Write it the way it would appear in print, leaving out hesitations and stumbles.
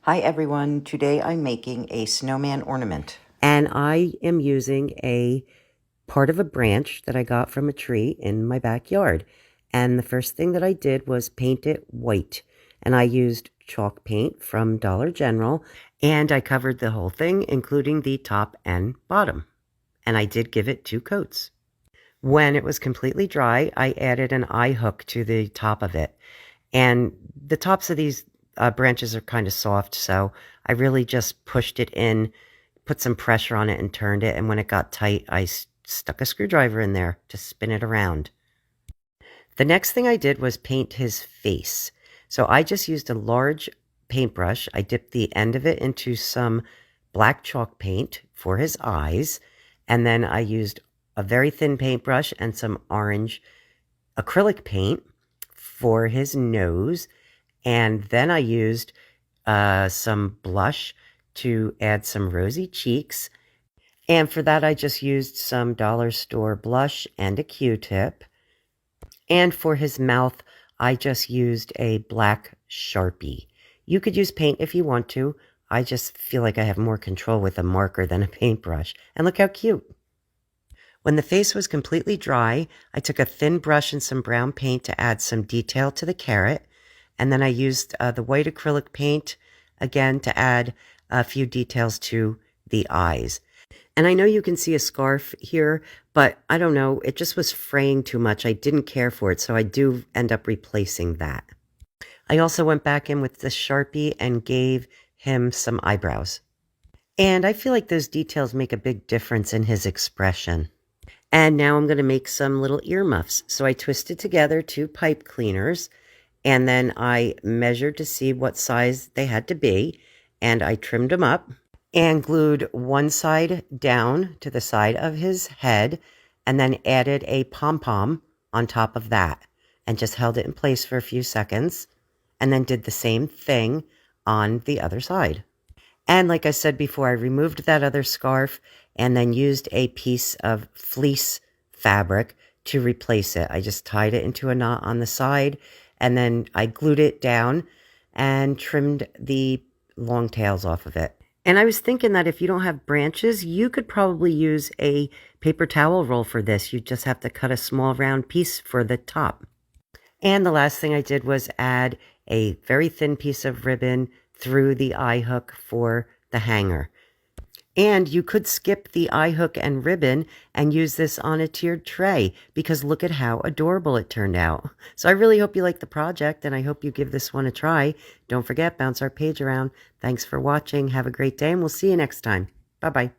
Hi everyone, today I'm making a snowman ornament. And I am using a part of a branch that I got from a tree in my backyard. And the first thing that I did was paint it white. And I used chalk paint from Dollar General, and I covered the whole thing, including the top and bottom. And I did give it 2 coats. When it was completely dry, I added an eye hook to the top of it. And the tops of these branches are kind of soft, so I really just pushed it in, put some pressure on it and turned it. And when it got tight, I stuck a screwdriver in there to spin it around. The next thing I did was paint his face. So I just used a large paintbrush. I dipped the end of it into some black chalk paint for his eyes. And then I used a very thin paintbrush and some orange acrylic paint for his nose. And then I used some blush to add some rosy cheeks. And for that, I just used some dollar store blush and a Q-tip. And for his mouth, I just used a black Sharpie. You could use paint if you want to. I just feel like I have more control with a marker than a paintbrush. And look how cute. When the face was completely dry, I took a thin brush and some brown paint to add some detail to the carrot. And then I used the white acrylic paint again to add a few details to the eyes. And I know you can see a scarf here, but I don't know, it just was fraying too much. I didn't care for it, so I do end up replacing that. I also went back in with the Sharpie and gave him some eyebrows. And I feel like those details make a big difference in his expression. And now I'm going to make some little earmuffs. So I twisted together 2 pipe cleaners, and then I measured to see what size they had to be, and I trimmed them up and glued one side down to the side of his head, and then added a pom-pom on top of that, and just held it in place for a few seconds, and then did the same thing on the other side. And like I said before, I removed that other scarf and then used a piece of fleece fabric to replace it. I just tied it into a knot on the side, and then I glued it down and trimmed the long tails off of it. And I was thinking that if you don't have branches, you could probably use a paper towel roll for this. You just have to cut a small round piece for the top. And the last thing I did was add a very thin piece of ribbon through the eye hook for the hanger. And you could skip the eye hook and ribbon and use this on a tiered tray, because look at how adorable it turned out. So I really hope you like the project, and I hope you give this one a try. Don't forget, bounce our page around. Thanks for watching. Have a great day, and we'll see you next time. Bye-bye.